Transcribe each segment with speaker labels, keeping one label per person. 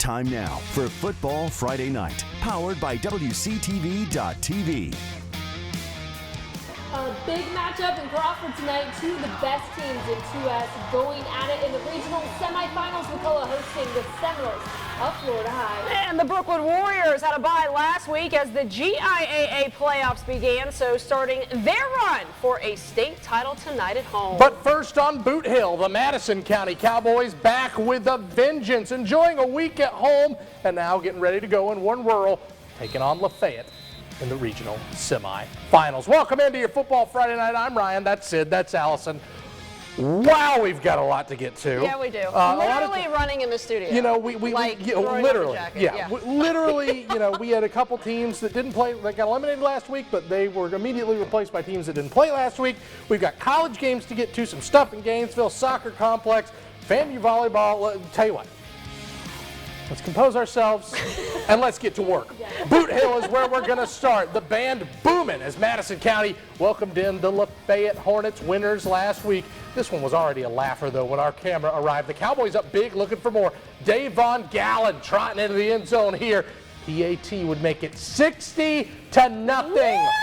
Speaker 1: Time now for Football Friday Night, powered by WCTV.tv.
Speaker 2: A big matchup in Crawford tonight. Two of the best teams in 2S going at it in the regional semifinals. Wakulla hosting the Seminoles of Florida High.
Speaker 3: And the Brookwood Warriors had a bye last week as the GIAA playoffs began, so starting their run for a state title tonight at home.
Speaker 4: But first on Boot Hill, the Madison County Cowboys back with a vengeance, enjoying a week at home and now getting ready to go in one rural, taking on Lafayette in the regional semi-finals. Welcome into your Football Friday Night. I'm Ryan. That's Sid. That's Alison. Wow, we've got a lot to get to.
Speaker 3: Yeah, we do. Literally running in the studio.
Speaker 4: You know, we literally, literally, you know, we had a couple teams that didn't play, that got eliminated last week, but they were immediately replaced by teams that didn't play last week. We've got college games to get to, some stuff in Gainesville, soccer complex, FAMU volleyball. Tell you what, let's compose ourselves and let's get to work. Boot Hill is where we're going to start. The band booming as Madison County welcomed in the Lafayette Hornets, winners last week. This one was already a laugher, though, when our camera arrived. The Cowboys up big, looking for more. Dave Von Gallen trotting into the end zone here. PAT would make it 60-0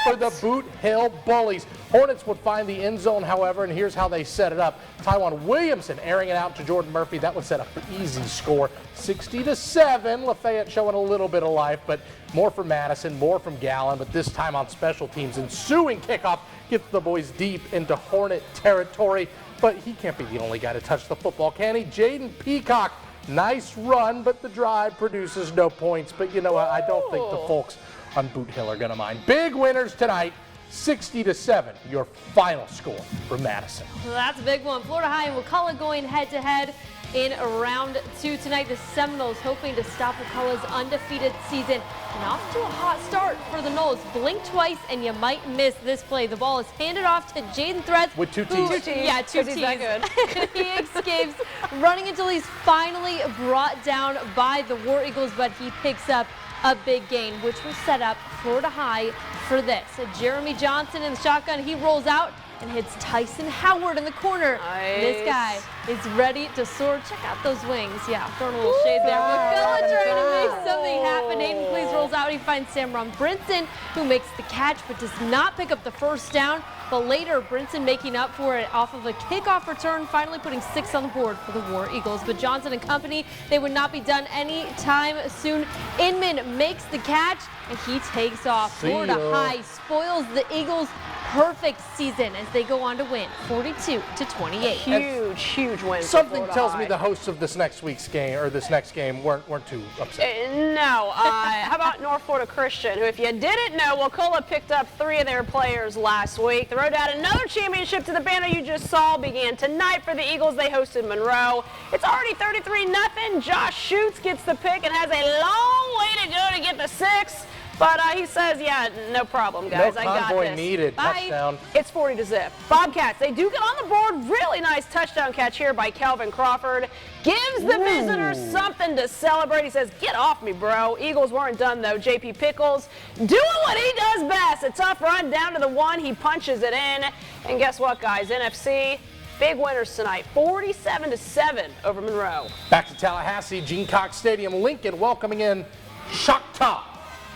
Speaker 4: for the Boot Hill Bullies. Hornets would find the end zone, however, and here's how they set it up. Tywan Williamson airing it out to Jordan Murphy. That would set up an easy score, 60-7. Lafayette showing a little bit of life, but more from Madison, more from Gallen, but this time on special teams. Ensuing kickoff gets the boys deep into Hornet territory, but he can't be the only guy to touch the football, can he? Jaden Peacock. Nice run, but the drive produces no points. But you know what? I don't think the folks on Boot Hill are going to mind. Big winners tonight, 60-7, your final score for Madison.
Speaker 2: Well, that's a big one. Florida High and Wakulla going head-to-head in round two tonight. The Seminoles hoping to stop Wakulla's undefeated season. And off to a hot start for the Noles. Blink twice and you might miss this play. The ball is handed off to Jaden Threads.
Speaker 4: With two T's.
Speaker 2: Yeah, two T's.
Speaker 3: That good.
Speaker 2: He escapes, running until he's finally brought down by the War Eagles, but he picks up a big gain, which will set up Florida High for this. Jeremy Johnson in the shotgun. He rolls out and hits Tyson Howard in the corner.
Speaker 3: Nice.
Speaker 2: This guy is ready to soar. Check out those wings. Yeah, throwing a little shade there. Wakulla trying to make something happen. Hayden Cleese rolls out. He finds Samron Brinson, who makes the catch but does not pick up the first down. But later, Brinson making up for it off of a kickoff return, finally putting 6 on the board for the War Eagles. But Johnson and company, they would not be done anytime soon. Inman makes the catch, and he takes off. Florida High spoils the Eagles' perfect season as they go on to win 42-28.
Speaker 3: Huge win.
Speaker 4: Something tells me the hosts of this next week's game, or this next game, weren't too upset.
Speaker 3: No. How about North Florida Christian, who, if you didn't know, Wakulla picked up 3 of their players last week. The road to add another championship to the banner you just saw began tonight for the Eagles. They hosted Munroe. It's already 33-0. Josh Schutz gets the pick and has a long way to go to get the 6. But he says, yeah, no problem, guys.
Speaker 4: No
Speaker 3: I got
Speaker 4: convoy
Speaker 3: this.
Speaker 4: needed.
Speaker 3: Bye.
Speaker 4: Touchdown.
Speaker 3: It's 40-0. Bobcats, they do get on the board. Really nice touchdown catch here by Calvin Crawford. Gives the visitors something to celebrate. He says, get off me, bro. Eagles weren't done, though. J.P. Pickles doing what he does best. A tough run down to the 1. He punches it in. And guess what, guys? NFC, big winners tonight. 47-7 over Munroe.
Speaker 4: Back to Tallahassee, Gene Cox Stadium. Lincoln welcoming in Choctaw.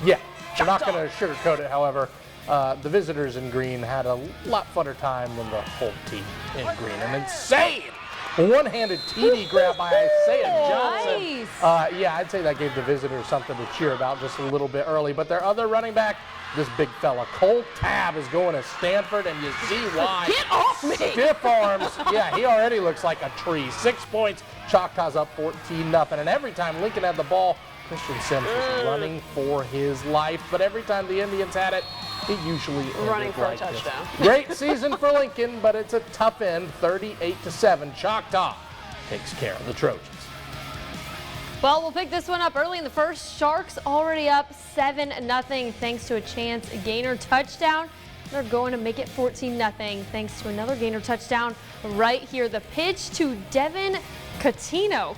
Speaker 4: Yeah, we're not going to sugarcoat it, however. The visitors in green had a lot funner time than the whole team in green. An insane one-handed TD grab by Isaiah Johnson.
Speaker 2: Nice.
Speaker 4: Yeah, I'd say that gave the visitors something to cheer about just a little bit early. But their other running back, this big fella, Cole Tabb, is going to Stanford, and you see why.
Speaker 3: Get off me!
Speaker 4: Stiff arms. Yeah, he already looks like a tree. 6 points. Choctaw's up 14-0. And every time Lincoln had the ball, Christian Sims was running for his life, but every time the Indians had it, it usually
Speaker 3: running for
Speaker 4: like
Speaker 3: a touchdown.
Speaker 4: Great season for Lincoln, but it's a tough end, 38-7. Choctaw takes care of the Trojans.
Speaker 2: Well, we'll pick this one up early in the first. Sharks already up 7-0 thanks to a Chance Gainer touchdown. They're going to make it 14-0 thanks to another Gainer touchdown right here. The pitch to Devin Catino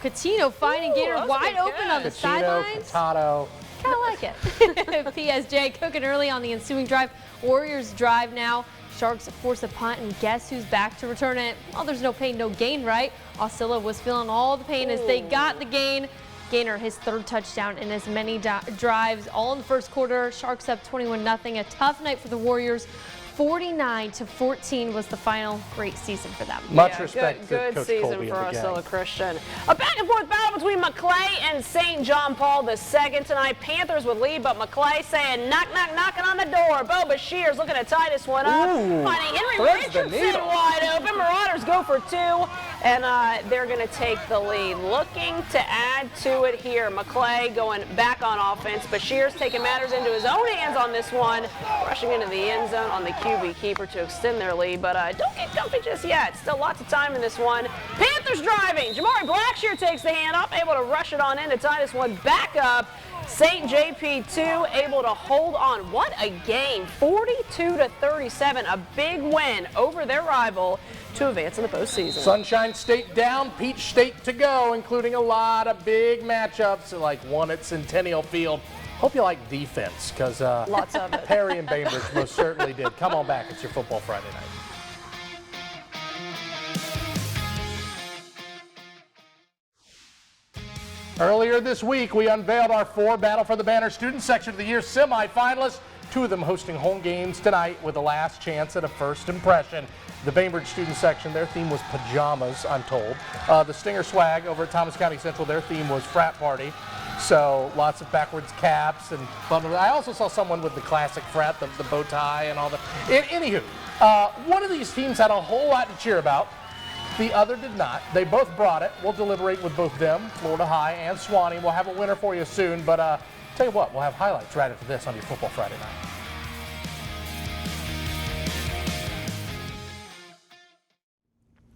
Speaker 2: finding Gainer wide open on the sidelines.
Speaker 4: Catino.
Speaker 2: Kind of like it. PSJ cooking early on the ensuing drive. Warriors drive now. Sharks force a punt, and guess who's back to return it? Well, there's no pain, no gain, right? Aucilla was feeling all the pain as they got the gain. Gaynor his third touchdown in as many drives, all in the first quarter. Sharks up 21-0. A tough night for the Warriors. 49-14 was the final. Great season for them.
Speaker 4: Much respect to
Speaker 3: good
Speaker 4: Coach
Speaker 3: season
Speaker 4: Colby
Speaker 3: for
Speaker 4: and the gang.
Speaker 3: Aucilla Christian. A back-and-forth battle between Maclay and St. John Paul II tonight. Panthers would lead, but Maclay saying knock, knock, knocking on the door. Bo Bashir's looking to tie this one up. Finding Henry Richardson wide open. Marauders go for 2, and they're going to take the lead. Looking to add to it here. Maclay going back on offense. Bashir's taking matters into his own hands on this one. Rushing into the end zone on the QB keeper to extend their lead, but don't get comfy just yet. Still lots of time in this one. Panthers driving. Jamari Blackshear takes the handoff, able to rush it on in to tie this one back up. St. JP2 able to hold on. What a game. 42-37. A big win over their rival to advance in the postseason.
Speaker 4: Sunshine State down, Peach State to go, including a lot of big matchups like one at Centennial Field. Hope you like defense, because
Speaker 3: lots of it.
Speaker 4: Perry and Bainbridge most certainly did. Come on back. It's your Football Friday night. Earlier this week, we unveiled our 4 Battle for the Banner Student Section of the Year semifinalists, 2 of them hosting home games tonight with a last chance at a first impression. The Bainbridge Student Section, their theme was pajamas, I'm told. The Stinger Swag over at Thomas County Central, their theme was frat party. So lots of backwards caps and bundles. I also saw someone with the classic frat, the bow tie and all that. Anywho, one of these teams had a whole lot to cheer about. The other did not. They both brought it. We'll deliberate with both them, Florida High and Swanee. We'll have a winner for you soon, but tell you what, we'll have highlights right after this on your Football Friday night.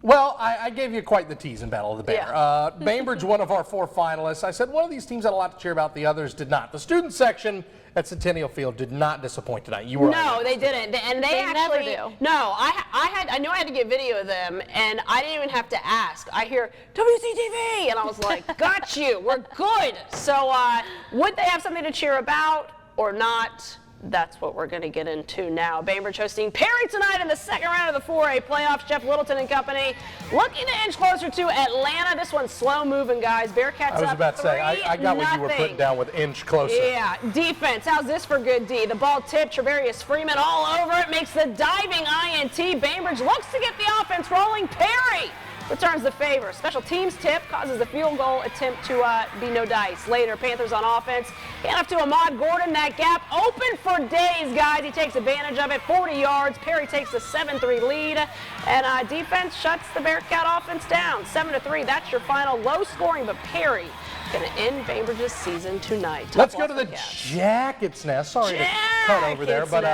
Speaker 4: Well, I gave you quite the tease in Battle of the Banner.
Speaker 3: Yeah.
Speaker 4: Bainbridge, one of our 4 finalists. I said one of these teams had a lot to cheer about, the others did not. The student section at Centennial Field did not disappoint tonight. You were
Speaker 3: No, they didn't. And they actually
Speaker 2: never do.
Speaker 3: No, I knew I had to get video of them, and I didn't even have to ask. I hear WCTV, and I was like, got you. We're good. So would they have something to cheer about or not? That's what we're going to get into now. Bainbridge hosting Perry tonight in the second round of the 4A playoffs. Jeff Littleton and company looking to inch closer to Atlanta. This one's slow moving, guys. Bearcats up 3-0.
Speaker 4: I was about to say, I got what you were putting down with inch closer.
Speaker 3: Yeah, defense. How's this for good D? The ball tipped. Treverius Freeman all over it. Makes the diving INT. Bainbridge looks to get the offense rolling. Perry returns the favor. Special teams tip causes the field goal attempt to be no dice. Later, Panthers on offense. Hand off to Ahmad Gordon. That gap open for days, guys. He takes advantage of it. 40 yards. Perry takes a 7-3 lead. And defense shuts the Bearcat offense down. 7-3. That's your final. Low scoring, but Perry going to end Bainbridge's season tonight.
Speaker 4: Let's go to the Jackets Nest. Sorry to cut over there, but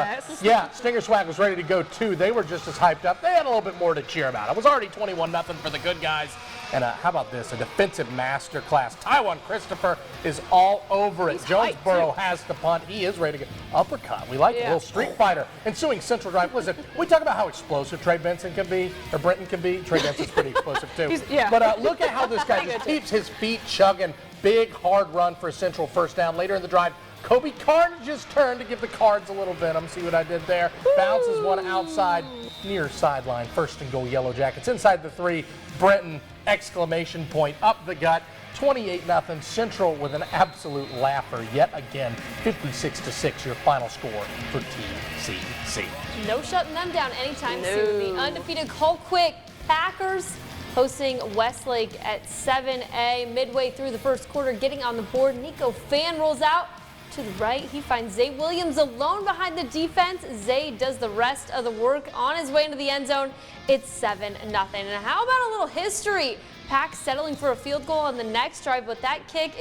Speaker 4: yeah, Stinger Swag was ready to go too. They were just as hyped up. They had a little bit more to cheer about. It was already 21-0 for the good guys. And how about this? A defensive masterclass. Taiwan Christopher is all over it. Jonesboro has to punt. He is ready to go. Uppercut. We like a little street fighter. Ensuing Central Drive. Listen, we talk about how explosive Trey Benson can be, or Brenton can be. Trey Benson's pretty explosive too. But look at how this guy just keeps his feet chugging. Big, hard run for a Central first down. Later in the drive, Kobe Carnage's turn to give the Cards a little venom. See what I did there? Bounces one outside, near sideline. First and goal, Yellow Jackets. Inside the 3, Brenton, exclamation point, up the gut. 28-0. Central with an absolute laugher yet again. 56-6, your final score for TCC.
Speaker 2: No shutting them down anytime soon. The undefeated Colquitt Packers hosting Westlake at 7A. Midway through the first quarter, getting on the board, Nico Fan rolls out to the right. He finds Zay Williams alone behind the defense. Zay does the rest of the work on his way into the end zone. It's 7-0. And how about a little history? Pack settling for a field goal on the next drive, but that kick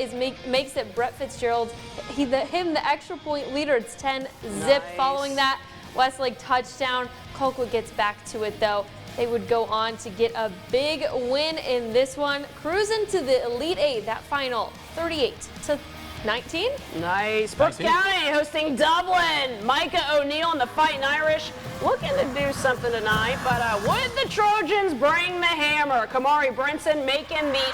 Speaker 2: makes it Brett Fitzgerald, him the extra point leader. It's 10-zip. Following that Westlake touchdown. Colquitt gets back to it though. They would go on to get a big win in this one, cruising to the Elite 8, that final 38-19.
Speaker 3: Nice. Brooks County hosting Dublin. Micah O'Neill and the Fighting Irish looking to do something tonight, but would the Trojans bring the hammer? Kamari Brinson making the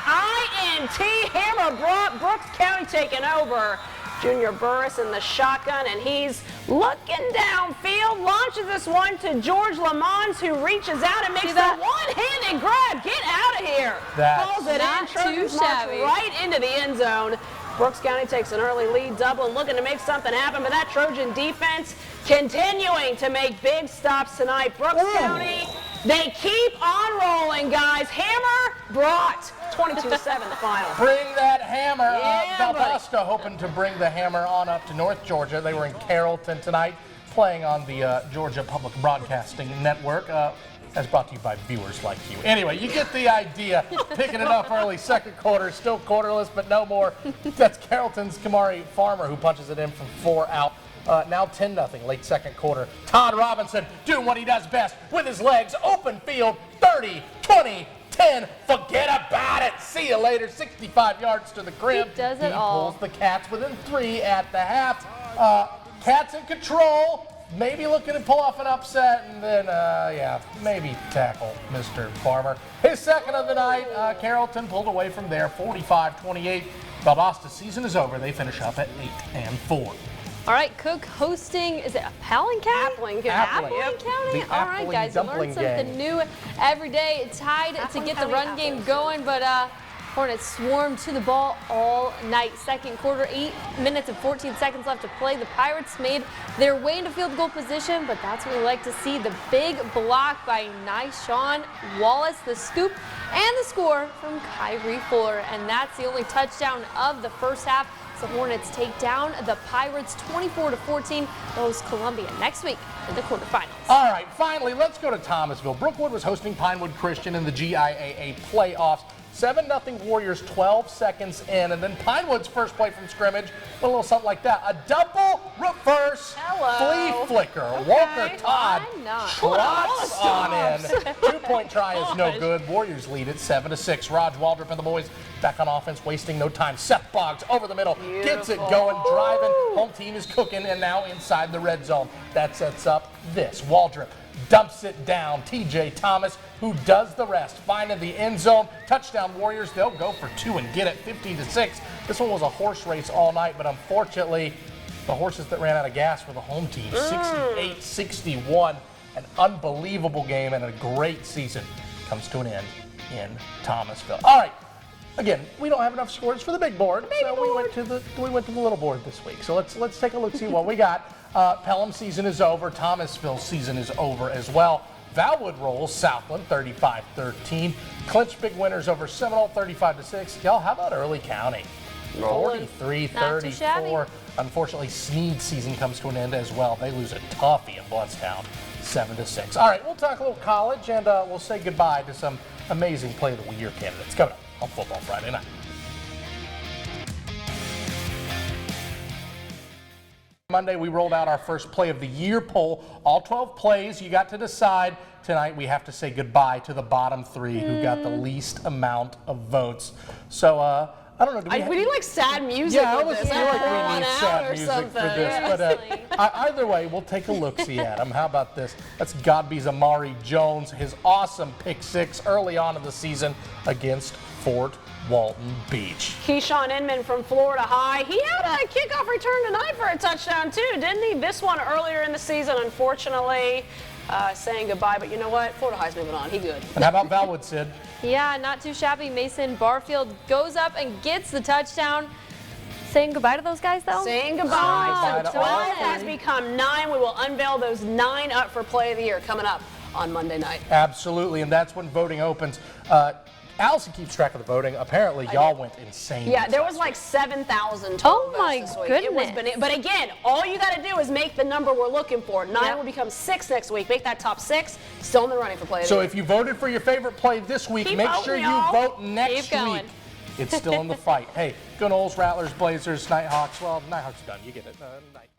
Speaker 3: INT hammer. Brooks County taking over. Junior Burris in the shotgun, and he's looking downfield, launches this one to George Lamons, who reaches out and makes the one-handed grab. Get out out of here. Pulls it in, Trojans march right into the end zone. Brooks County takes an early lead. Dublin looking to make something happen, but that Trojan defense continuing to make big stops tonight. Brooks County, they keep on rolling, guys. Hammer brought 22-7 the final.
Speaker 4: Bring that hammer. Valdosta hoping to bring the hammer on up to North Georgia. They were in Carrollton tonight, playing on the Georgia Public Broadcasting Network. As brought to you by viewers like you. Anyway, you get the idea. Picking it up early, second quarter, still quarterless, but no more. That's Carrollton's Kamari Farmer who punches it in from 4 out. Now 10-0, late second quarter. Todd Robinson doing what he does best with his legs. Open field, 30, 20, 10. Forget about it. See you later. 65 yards to the crib.
Speaker 2: He does it all.
Speaker 4: He pulls the Cats within 3 at the half. Cats in control. Maybe looking to pull off an upset, and then, maybe tackle Mr. Farmer. His second of the night, Carrollton pulled away from there, 45-28. Valdosta's season is over. They finish up at 8-4.
Speaker 2: All right, Cook hosting, is it Appling County?
Speaker 3: Appling County.
Speaker 2: County? All right, guys, you learn something new every day. It's tied to get the run game going, but Hornets swarmed to the ball all night. Second quarter, 8 minutes and 14 seconds left to play. The Pirates made their way into field goal position, but that's what we like to see. The big block by Nyshawn Wallace, the scoop, and the score from Kyrie Fuller. And that's the only touchdown of the first half. So Hornets take down the Pirates 24-14. Host Columbia next week in the quarterfinals.
Speaker 4: All right, finally, let's go to Thomasville. Brookwood was hosting Pinewood Christian in the GIAA playoffs. 7-0 Warriors 12 seconds in, and then Pinewood's first play from scrimmage, a little something like that. A double reverse flea flicker.
Speaker 3: Okay.
Speaker 4: Walker Todd
Speaker 3: Trots
Speaker 4: on in. 2-point try is no good. Warriors lead it 7-6. Raj Waldrop and the boys back on offense, wasting no time. Seth Boggs over the middle, gets it going, driving. Home team is cooking, and now inside the red zone. That sets up this. Waldrop dumps it down. TJ Thomas, who does the rest, finding the end zone. Touchdown Warriors. They'll go for 2 and get it 50-6. This one was a horse race all night, but unfortunately, the horses that ran out of gas were the home team. 68-61. An unbelievable game and a great season comes to an end in Thomasville. All right. Again, we don't have enough scores for the big board, so we went to the little board this week. So let's take a look, see what we got. Pelham season is over. Thomasville season is over as well. Valwood rolls Southland 35-13. Clinch big winners over Seminole 35-6. Y'all, how about Early County? 43-34. Unfortunately, Sneed season comes to an end as well. They lose a toughie in Bloodstown 7-6. All right, we'll talk a little college, and we'll say goodbye to some amazing Play of the Year candidates coming up on Football Friday Night. Monday, we rolled out our first Play of the Year poll. All 12 plays, you got to decide. Tonight, we have to say goodbye to the bottom 3 who got the least amount of votes. So, I don't know.
Speaker 3: We need like sad music.
Speaker 4: Yeah, I almost
Speaker 3: this.
Speaker 4: feel like we need sad music
Speaker 3: something.
Speaker 4: for this. But either way, we'll take a look-see at him. How about this? That's Godby's Amari Jones, his awesome pick 6 early on in the season against Fort Walton Beach.
Speaker 3: Keyshawn Inman from Florida High. He had a kickoff return tonight for a touchdown too, didn't he? This one earlier in the season, unfortunately, saying goodbye. But you know what? Florida High's moving on. He good.
Speaker 4: And how about Valwood, Sid?
Speaker 2: Yeah, not too shabby. Mason Barfield goes up and gets the touchdown. Saying goodbye to those guys, though?
Speaker 3: Saying goodbye.
Speaker 4: Oh,
Speaker 3: so 12 has become 9. We will unveil those 9 up for Play of the Year coming up on Monday night.
Speaker 4: Absolutely, and that's when voting opens. Alison keeps track of the voting. Apparently, y'all went insane.
Speaker 3: Yeah, there was like 7,000 total votes
Speaker 2: my
Speaker 3: this week.
Speaker 2: goodness.
Speaker 3: It was but again, all you got to do is make the number we're looking for. 9 will become 6 next week. Make that top 6. Still in the running for Play of the Year.
Speaker 4: So if you voted for your favorite play this week, make sure you vote next week. It's still in the fight. Hey, good Knowles, Rattlers, Blazers, Nighthawks. Well, Nighthawks done. You get it. Night.